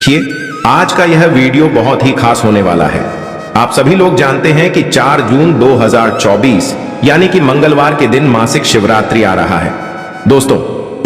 देखिए, आज का यह वीडियो बहुत ही खास होने वाला है। आप सभी लोग जानते हैं कि 4 जून 2024 यानी कि मंगलवार के दिन मासिक शिवरात्रि आ रहा है। दोस्तों,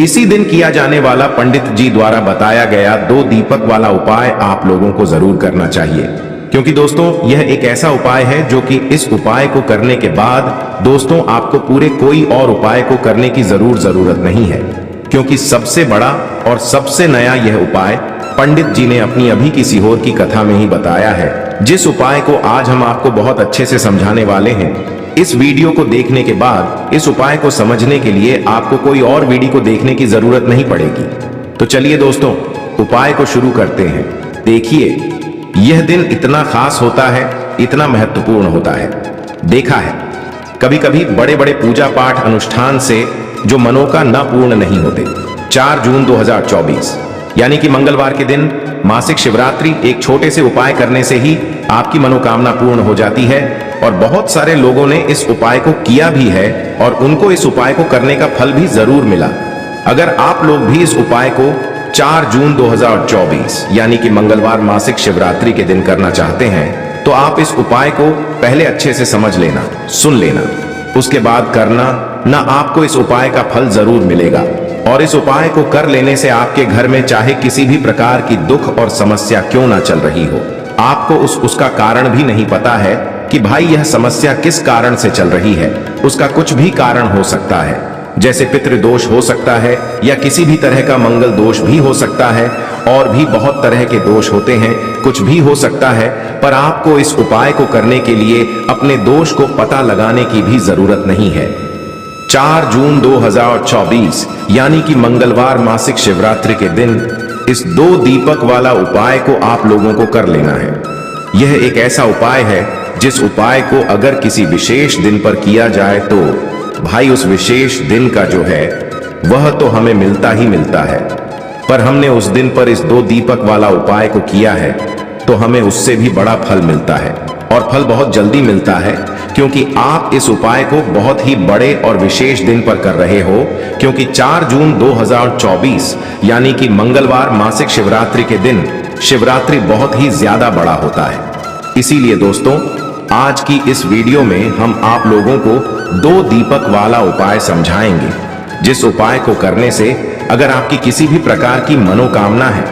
इसी दिन किया जाने वाला पंडित जी द्वारा बताया गया 2 दीपक वाला उपाय आप लोगों को जरूर करना चाहिए, क्योंकि दोस्तों यह एक ऐसा उपाय है जो कि इस उपाय को करने के बाद दोस्तों आपको पूरे कोई और उपाय को करने की जरूरत नहीं है, क्योंकि सबसे बड़ा और सबसे नया यह उपाय पंडित जी ने अपनी अभी की सीहोर की कथा में ही बताया है, जिस उपाय को आज हम आपको बहुत अच्छे से समझाने वाले हैं। इस वीडियो को देखने के बाद इस उपाय को समझने के लिए आपको कोई और वीडियो को देखने की जरूरत नहीं पड़ेगी। तो चलिए दोस्तों, उपाय को शुरू करते हैं। देखिए, यह दिन इतना खास होता है, इतना महत्वपूर्ण होता है। देखा है कभी कभी बड़े बड़े पूजा पाठ अनुष्ठान से जो मनोकामना पूर्ण नहीं होते। 4 जून 2024 यानी कि मंगलवार के दिन मासिक शिवरात्रि एक छोटे से उपाय करने से ही आपकी मनोकामना पूर्ण हो जाती है, और बहुत सारे लोगों ने इस उपाय को किया भी है और उनको इस उपाय को करने का फल भी जरूर मिला। अगर आप लोग भी इस उपाय को 4 जून 2024 यानी कि मंगलवार मासिक शिवरात्रि के दिन करना चाहते हैं, तो आप इस उपाय को पहले अच्छे से समझ लेना, सुन लेना, उसके बाद करना ना। आपको इस उपाय का फल जरूर मिलेगा, और इस उपाय को कर लेने से आपके घर में चाहे किसी भी प्रकार की दुख और समस्या क्यों ना चल रही हो, आपको उसका कारण भी नहीं पता है कि भाई यह समस्या किस कारण से चल रही है। उसका कुछ भी कारण हो सकता है, जैसे पितृदोष हो सकता है या किसी भी तरह का मंगल दोष भी हो सकता है, और भी बहुत तरह के दोष होते हैं, कुछ भी हो सकता है। पर आपको इस उपाय को करने के लिए अपने दोष को पता लगाने की भी जरूरत नहीं है। 4 जून 2024 यानी कि मंगलवार मासिक शिवरात्रि के दिन इस 2 दीपक वाला उपाय को आप लोगों को कर लेना है। यह एक ऐसा उपाय है जिस उपाय को अगर किसी विशेष दिन पर किया जाए तो भाई उस विशेष दिन का जो है वह तो हमें मिलता ही मिलता है। पर हमने उस दिन पर इस 2 दीपक वाला उपाय को किया है तो हमें उससे भी बड़ा फल मिलता है, और फल बहुत जल्दी मिलता है, क्योंकि आप इस उपाय को बहुत ही बड़े और विशेष दिन पर कर रहे हो। क्योंकि 4 जून 2024 यानी कि मंगलवार मासिक शिवरात्रि के दिन शिवरात्रि बहुत ही ज्यादा बड़ा होता है। इसीलिए दोस्तों, आज की इस वीडियो में हम आप लोगों को 2 दीपक वाला उपाय समझाएंगे, जिस उपाय को करने से अगर आपकी किसी भी प्रकार की मनोकामना है,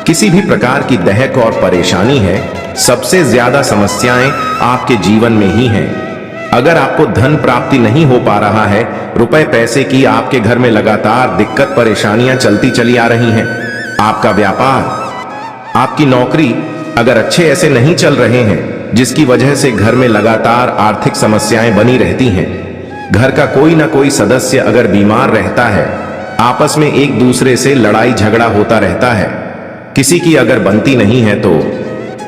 किसी भी प्रकार की दहक और परेशानी है, सबसे ज्यादा समस्याएं आपके जीवन में ही हैं। अगर आपको धन प्राप्ति नहीं हो पा रहा है, रुपए पैसे की आपके घर में लगातार दिक्कत परेशानियां चलती चली आ रही हैं, आपका व्यापार, आपकी नौकरी अगर अच्छे ऐसे नहीं चल रहे हैं, जिसकी वजह से घर में लगातार आर्थिक समस्याएं बनी रहती हैं, घर का कोई ना कोई सदस्य अगर बीमार रहता है, आपस में एक दूसरे से लड़ाई झगड़ा होता रहता है, किसी की अगर बनती नहीं है, तो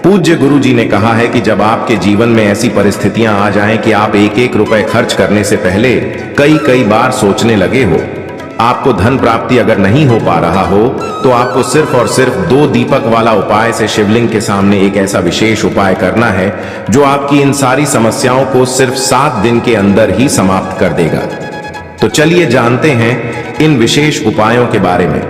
पूज्य गुरु जी ने कहा है कि जब आपके जीवन में ऐसी परिस्थितियां आ जाएं कि आप एक एक रुपए खर्च करने से पहले कई बार सोचने लगे हो, आपको धन प्राप्ति अगर नहीं हो पा रहा हो, तो आपको सिर्फ और सिर्फ 2 दीपक वाला उपाय से शिवलिंग के सामने एक ऐसा विशेष उपाय करना है जो आपकी इन सारी समस्याओं को सिर्फ 7 दिन के अंदर ही समाप्त कर देगा। तो चलिए जानते हैं इन विशेष उपायों के बारे में।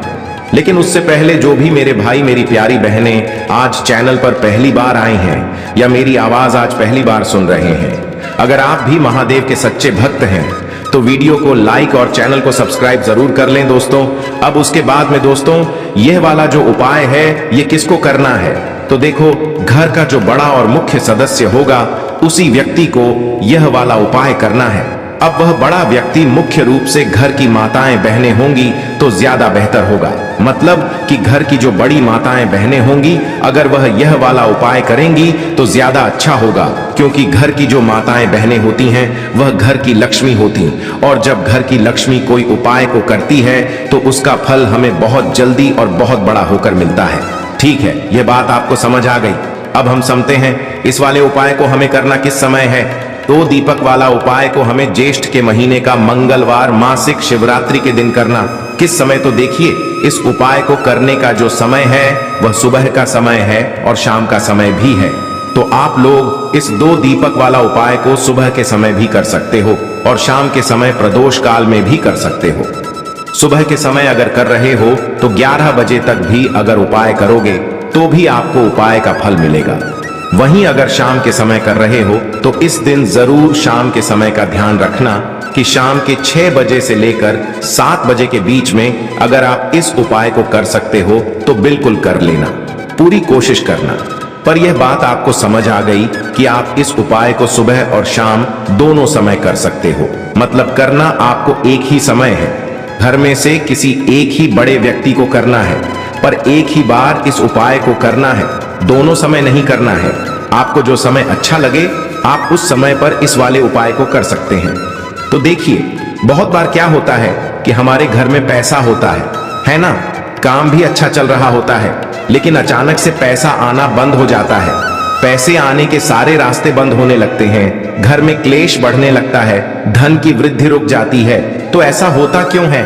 लेकिन उससे पहले जो भी मेरे भाई मेरी प्यारी बहनें आज चैनल पर पहली बार आए हैं या मेरी आवाज आज पहली बार सुन रहे हैं, अगर आप भी महादेव के सच्चे भक्त हैं तो वीडियो को लाइक और चैनल को सब्सक्राइब जरूर कर लें दोस्तों। अब उसके बाद में दोस्तों, यह वाला जो उपाय है ये किसको करना है, तो देखो, घर का जो बड़ा और मुख्य सदस्य होगा उसी व्यक्ति को यह वाला उपाय करना है। अब वह बड़ा व्यक्ति मुख्य रूप से घर की माताएं बहनें होंगी तो ज्यादा बेहतर होगा। मतलब कि घर की जो बड़ी माताएं बहनें होंगी, अगर वह यह वाला उपाय करेंगी तो ज्यादा अच्छा होगा, क्योंकि घर की जो माताएं बहनें होती हैं वह घर की लक्ष्मी होती, और जब घर की लक्ष्मी कोई उपाय को करती है तो उसका फल हमें बहुत जल्दी और बहुत बड़ा होकर मिलता है। ठीक है, यह बात आपको समझ आ गई। अब हम समझते हैं इस वाले उपाय को हमें करना किस समय है। 2 दीपक वाला उपाय को हमें ज्येष्ठ के महीने का मंगलवार मासिक शिवरात्रि के दिन करना। किस समय, तो देखिए, इस उपाय को करने का जो समय है वह सुबह का समय है और शाम का समय भी है। तो आप लोग इस 2 दीपक वाला उपाय को सुबह के समय भी कर सकते हो और शाम के समय प्रदोष काल में भी कर सकते हो। सुबह के समय अगर कर रहे हो तो 11 बजे तक भी अगर उपाय करोगे तो भी आपको उपाय का फल मिलेगा। वहीं अगर शाम के समय कर रहे हो तो इस दिन जरूर शाम के समय का ध्यान रखना कि शाम के 6 बजे से लेकर 7 बजे के बीच में अगर आप इस उपाय को कर सकते हो तो बिल्कुल कर लेना, पूरी कोशिश करना। पर यह बात आपको समझ आ गई कि आप इस उपाय को सुबह और शाम दोनों समय कर सकते हो, मतलब करना आपको एक ही समय है। घर में से किसी एक ही बड़े व्यक्ति को करना है, पर एक ही बार इस उपाय को करना है, दोनों समय नहीं करना है। आपको जो समय अच्छा लगे आप उस समय पर इस वाले उपाय को कर सकते हैं। तो देखिए, बहुत बार क्या होता है कि हमारे घर में पैसा होता है ना, काम भी अच्छा चल रहा होता है, लेकिन अचानक से पैसा आना बंद हो जाता है। पैसे आने के सारे रास्ते बंद होने लगते हैं, घर में क्लेश बढ़ने लगता है, धन की वृद्धि रुक जाती है। तो ऐसा होता क्यों है?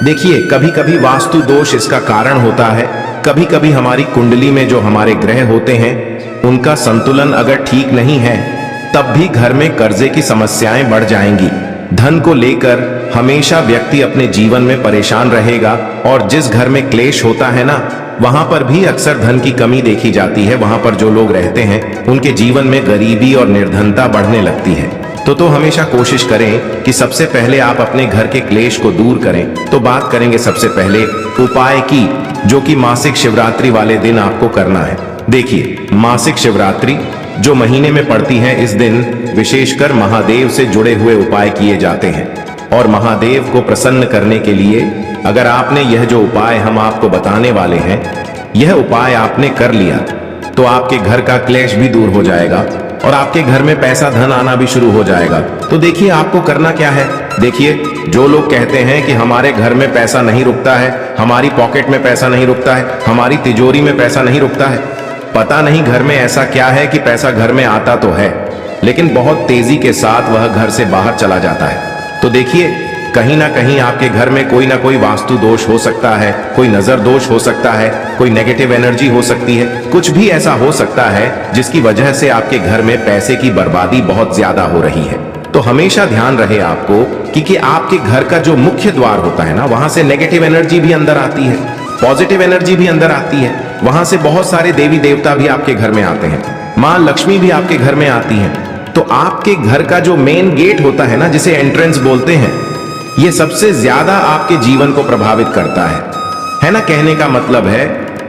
देखिए, कभी कभी वास्तु दोष इसका कारण होता है। कभी कभी हमारी कुंडली में जो हमारे ग्रह होते हैं उनका संतुलन अगर ठीक नहीं है तब भी घर में कर्जे की समस्याएं बढ़ जाएंगी। धन को लेकर हमेशा व्यक्ति अपने जीवन में परेशान रहेगा, और जिस घर में क्लेश होता है ना, वहां पर भी अक्सर धन की कमी देखी जाती है। वहां पर जो लोग रहते हैं उनके जीवन में गरीबी और निर्धनता बढ़ने लगती है। तो हमेशा कोशिश करें कि सबसे पहले आप अपने घर के क्लेश को दूर करें। तो बात करेंगे सबसे पहले उपाय की, जो कि मासिक शिवरात्रि वाले दिन आपको करना है। देखिए, मासिक शिवरात्रि जो महीने में पड़ती है, इस दिन विशेषकर महादेव से जुड़े हुए उपाय किए जाते हैं। और महादेव को प्रसन्न करने के लिए अगर आपने यह जो उपाय हम आपको बताने वाले हैं, यह उपाय आपने कर लिया तो आपके घर का क्लेश भी दूर हो जाएगा और आपके घर में पैसा धन आना भी शुरू हो जाएगा। तो देखिए, आपको करना क्या है। देखिए, जो लोग कहते हैं कि हमारे घर में पैसा नहीं रुकता है, हमारी पॉकेट में पैसा नहीं रुकता है, हमारी तिजोरी में पैसा नहीं रुकता है, पता नहीं घर में ऐसा क्या है कि पैसा घर में आता तो है लेकिन बहुत तेजी के साथ वह घर से बाहर चला जाता है। तो देखिए, कहीं ना कहीं आपके घर में कोई ना कोई वास्तु दोष हो सकता है, कोई नजर दोष हो सकता है, कोई नेगेटिव एनर्जी हो सकती है, कुछ भी ऐसा हो सकता है जिसकी वजह से आपके घर में पैसे की बर्बादी बहुत ज्यादा हो रही है। तो हमेशा ध्यान रहे आपको कि आपके घर का जो मुख्य द्वार होता है ना, वहां से नेगेटिव एनर्जी भी अंदर आती है, पॉजिटिव एनर्जी भी अंदर आती है। वहां से बहुत सारे देवी देवता भी आपके घर में आते हैं, माँ लक्ष्मी भी आपके घर में आती हैं। तो आपके घर का जो मेन गेट होता है ना, जिसे एंट्रेंस बोलते हैं, ये सबसे ज्यादा आपके जीवन को प्रभावित करता है ना। कहने का मतलब है,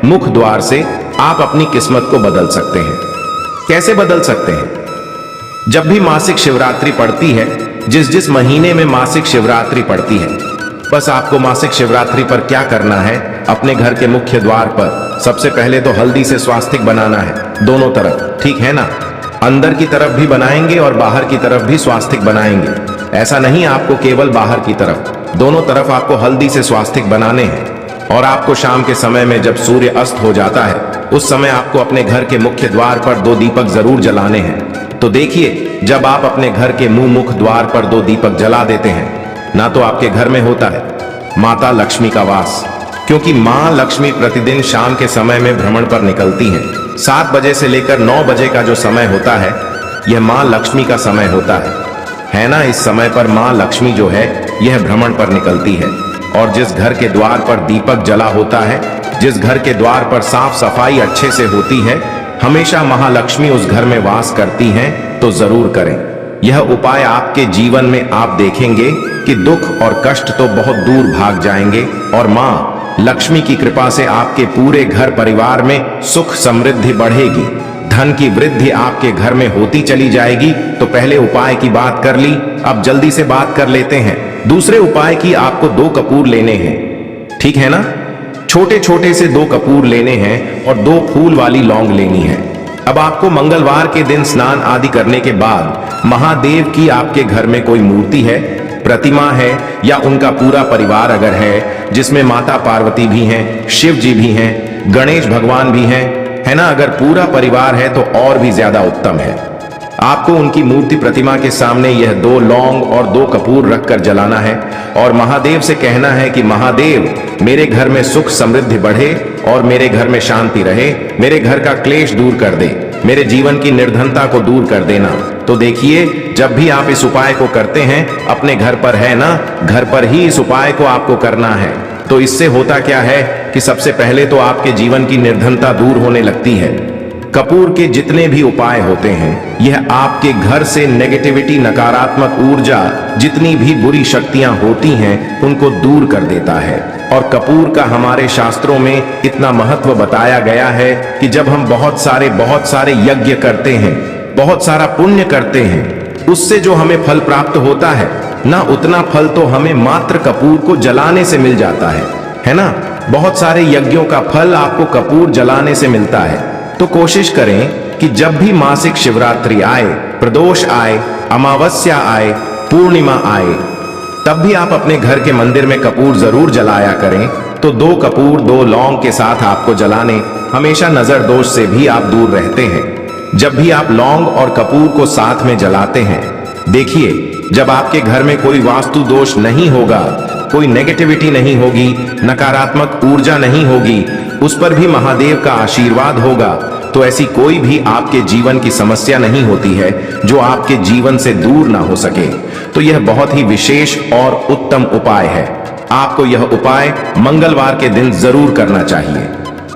मुख द्वार से आप अपनी किस्मत को बदल सकते हैं। कैसे बदल सकते हैं? जब भी मासिक शिवरात्रि पड़ती है, जिस महीने में मासिक शिवरात्रि पड़ती है, बस आपको मासिक शिवरात्रि पर क्या करना है, अपने घर के मुख्य द्वार पर सबसे पहले तो हल्दी से स्वास्तिक बनाना है, दोनों तरफ, ठीक है ना। अंदर की तरफ भी बनाएंगे और बाहर की तरफ भी स्वास्तिक बनाएंगे। ऐसा नहीं आपको केवल बाहर की तरफ, दोनों तरफ आपको हल्दी से स्वास्तिक बनाने हैं। और आपको शाम के समय में जब सूर्य अस्त हो जाता है, उस समय आपको अपने घर के मुख्य द्वार पर 2 दीपक जरूर जलाने हैं। तो देखिए, जब आप अपने घर के मुख द्वार पर 2 दीपक जला देते हैं ना, तो आपके घर में होता है माता लक्ष्मी का वास। क्योंकि माँ लक्ष्मी प्रतिदिन शाम के समय में भ्रमण पर निकलती हैं। 7 बजे से लेकर 9 बजे का जो समय होता है, यह माँ लक्ष्मी का समय होता है ना। इस समय पर माँ लक्ष्मी जो है यह भ्रमण पर निकलती है। और जिस घर के द्वार पर दीपक जला होता है, जिस घर के द्वार पर साफ सफाई अच्छे से होती है, हमेशा महालक्ष्मी उस घर में वास करती हैं। तो जरूर करें यह उपाय। आपके जीवन में आप देखेंगे कि दुख और कष्ट तो बहुत दूर भाग जाएंगे और माँ लक्ष्मी की कृपा से आपके पूरे घर परिवार में सुख समृद्धि बढ़ेगी, धन की वृद्धि आपके घर में होती चली जाएगी। तो पहले उपाय की बात कर ली, अब जल्दी से बात कर लेते हैं दूसरे उपाय की। आपको 2 कपूर लेने हैं, ठीक है ना। छोटे छोटे से 2 कपूर लेने हैं और 2 फूल वाली लौंग लेनी है। अब आपको मंगलवार के दिन स्नान आदि करने के बाद महादेव की आपके घर में कोई मूर्ति है, प्रतिमा है, या उनका पूरा परिवार अगर है, जिसमें माता पार्वती भी हैं, शिव जी भी हैं, गणेश भगवान भी हैं, है ना। अगर पूरा परिवार है तो और भी ज्यादा उत्तम है। आपको उनकी मूर्ति प्रतिमा के सामने यह 2 लौंग और 2 कपूर रखकर जलाना है और महादेव से कहना है कि महादेव, मेरे घर में सुख समृद्धि बढ़े और मेरे घर में शांति रहे, मेरे घर का क्लेश दूर कर दे, मेरे जीवन की निर्धनता को दूर कर देना। तो देखिए, जब भी आप इस उपाय को करते हैं, अपने घर पर है ना, घर पर ही इस उपाय को आपको करना है। तो इससे होता क्या है कि सबसे पहले तो आपके जीवन की निर्धनता दूर होने लगती है। कपूर के जितने भी उपाय होते हैं यह आपके घर से नेगेटिविटी, नकारात्मक ऊर्जा, जितनी भी बुरी शक्तियां होती हैं उनको दूर कर देता है। और कपूर का हमारे शास्त्रों में इतना महत्व बताया गया है कि जब हम बहुत सारे यज्ञ करते हैं, बहुत सारा पुण्य करते हैं, उससे जो हमें फल प्राप्त होता है ना, उतना फल तो हमें मात्र कपूर को जलाने से मिल जाता है ना। बहुत सारे यज्ञों का फल आपको कपूर जलाने से मिलता है। तो कोशिश करें कि जब भी मासिक शिवरात्रि आए, प्रदोष आए, अमावस्या आए, पूर्णिमा आए, तब भी आप अपने घर के मंदिर में कपूर जरूर जलाया करें। तो 2 कपूर 2 लौंग के साथ आपको जलाने, हमेशा नजर दोष से भी आप दूर रहते हैं। जब भी आप लौंग और कपूर को साथ में जलाते हैं, देखिए जब आपके घर में कोई वास्तु दोष नहीं होगा, कोई नेगेटिविटी नहीं होगी, नकारात्मक ऊर्जा नहीं होगी, उस पर भी महादेव का आशीर्वाद होगा, तो ऐसी कोई भी आपके जीवन की समस्या नहीं होती है जो आपके जीवन से दूर ना हो सके। तो यह बहुत ही विशेष और उत्तम उपाय है। आपको यह उपाय मंगलवार के दिन जरूर करना चाहिए।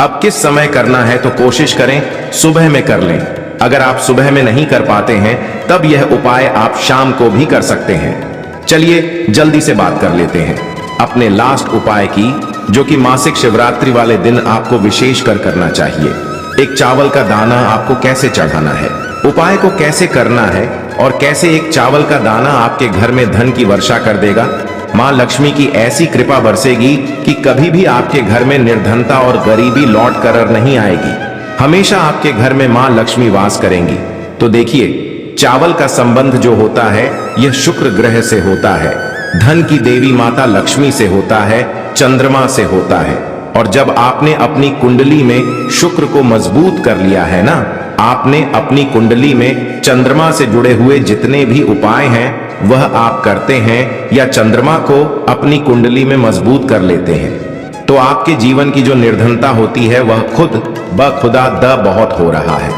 अब किस समय करना है तो कोशिश करें सुबह में कर लें। अगर आप सुबह में नहीं कर पाते हैं तब यह उपाय आप शाम को भी कर सकते हैं। चलिए जल्दी से बात कर लेते हैं अपने लास्ट उपाय की, जो कि मासिक शिवरात्रि वाले दिन आपको विशेष कर करना चाहिए। एक चावल का दाना आपको कैसे चढ़ाना है, उपाय को कैसे करना है और कैसे एक चावल का दाना आपके घर में धन की वर्षा कर देगा। मां लक्ष्मी की ऐसी कृपा बरसेगी कि कभी भी आपके घर में निर्धनता और गरीबी लौट कर नहीं आएगी। हमेशा आपके घर में मां लक्ष्मी वास करेंगी। तो देखिए, चावल का संबंध जो होता है यह शुक्र ग्रह से होता है, धन की देवी माता लक्ष्मी से होता है, चंद्रमा से होता है। और जब आपने अपनी कुंडली में शुक्र को मजबूत कर लिया है ना, आपने अपनी कुंडली में चंद्रमा से जुड़े हुए जितने भी उपाय हैं वह आप करते हैं या चंद्रमा को अपनी कुंडली में मजबूत कर लेते हैं, तो आपके जीवन की जो निर्धनता होती है वह खुद ब खुदा द बहुत हो रहा है।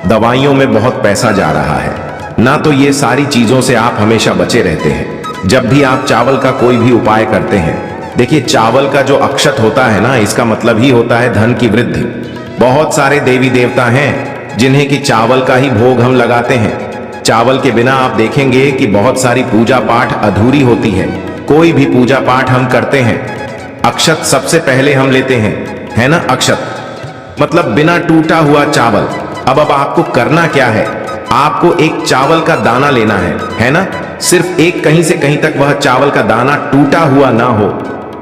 दवाइयों में बहुत पैसा जा रहा है ना, तो ये सारी चीजों से आप हमेशा बचे रहते हैं। जब भी आप चावल का कोई भी उपाय करते हैं, देखिए चावल का जो अक्षत होता है ना, इसका मतलब ही होता है धन की वृद्धि। बहुत सारे देवी देवता हैं जिन्हें कि चावल का ही भोग हम लगाते हैं। चावल के बिना आप देखेंगे कि बहुत सारी पूजा पाठ अधूरी होती है। कोई भी पूजा पाठ हम करते हैं, अक्षत सबसे पहले हम लेते हैं, है ना। अक्षत मतलब बिना टूटा हुआ चावल। अब आपको करना क्या है, आपको एक चावल का दाना लेना है ना। सिर्फ एक, कहीं से कहीं तक वह चावल का दाना टूटा हुआ ना हो,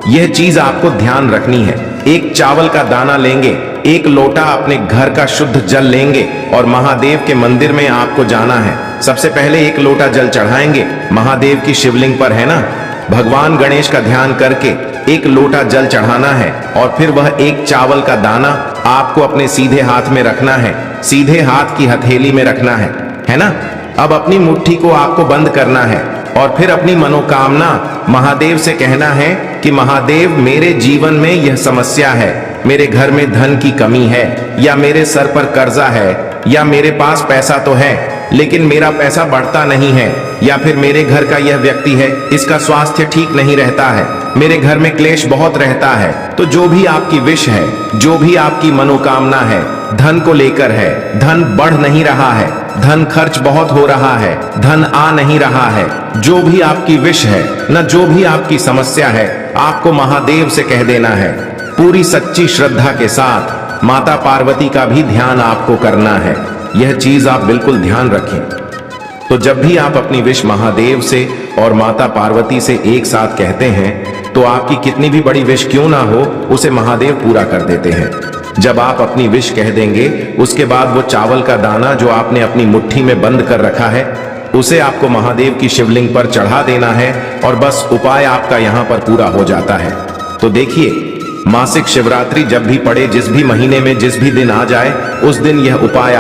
यह चीज आपको ध्यान रखनी है। एक चावल का दाना लेंगे, 1 लोटा अपने घर का शुद्ध जल लेंगे और महादेव के मंदिर में आपको जाना है। सबसे पहले 1 लोटा जल चढ़ाएंगे महादेव की शिवलिंग पर, है ना। भगवान गणेश का ध्यान करके 1 लोटा जल चढ़ाना है और फिर वह 1 चावल का दाना आपको अपने सीधे हाथ में रखना है, सीधे हाथ की हथेली में रखना है ना। अब अपनी मुट्ठी को आपको बंद करना है और फिर अपनी मनोकामना महादेव से कहना है कि महादेव, मेरे जीवन में यह समस्या है, मेरे घर में धन की कमी है, या मेरे सर पर कर्जा है, या मेरे पास पैसा तो है लेकिन मेरा पैसा बढ़ता नहीं है, या फिर मेरे घर का यह व्यक्ति है, इसका स्वास्थ्य ठीक नहीं रहता है, मेरे घर में क्लेश बहुत रहता है। तो जो भी आपकी विश है, जो भी आपकी मनोकामना है, धन को लेकर है, धन बढ़ नहीं रहा है, धन खर्च बहुत हो रहा है, धन आ नहीं रहा है, जो भी आपकी विश है न, जो भी आपकी समस्या है, आपको महादेव से कह देना है। पूरी सच्ची श्रद्धा के साथ माता पार्वती का भी ध्यान आपको करना है। यह चीज आप बिल्कुल ध्यान रखें। तो जब भी आप अपनी विश महादेव से और माता पार्वती से एक साथ कहते हैं, तो आपकी कितनी भी बड़ी विश क्यों ना हो, उसे महादेव पूरा कर देते हैं। जब आप अपनी विश कह देंगे, उसके बाद वो चावल का दाना जो आपने अपनी मुट्ठी में बंद कर रखा है, उसे आपको महादेव की शिवलिंग पर चढ़ा देना है और बस उपाय आपका यहाँ पर पूरा हो जाता है। तो देखिए, मासिक शिवरात्रि जब भी पड़े, जिस भी महीने में जिस भी दिन आ जाए, उस दिन यह उपाय